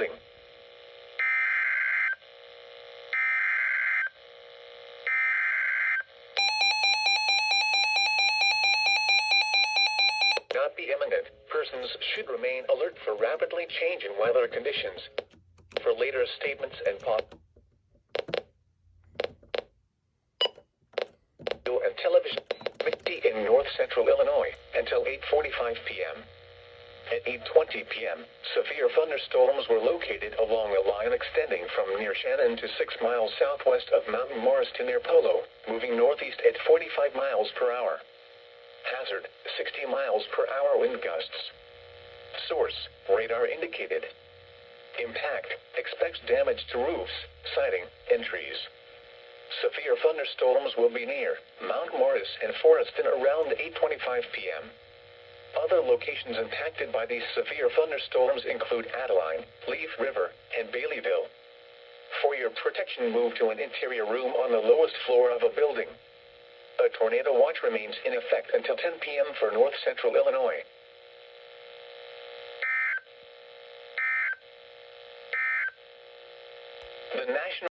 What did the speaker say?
building. Not be imminent. Persons should remain alert for rapidly changing weather conditions. For later statements and television in north central Illinois until 8:45 p.m. At 8:20 p.m., severe thunderstorms were located along a line extending from near Shannon to 6 miles southwest of Mount Morris to near Polo, moving northeast at 45 miles per hour. Hazard, 60 miles per hour wind gusts. Source, radar indicated. Impact, expects damage to roofs, siding, and trees. Severe thunderstorms will be near Mount Morris and Forreston around 8:25 p.m. Other locations impacted by these severe thunderstorms include Adeline, Leaf River, and Baileyville. For your protection, move to an interior room on the lowest floor of a building. A tornado watch remains in effect until 10 p.m. for north central Illinois. The National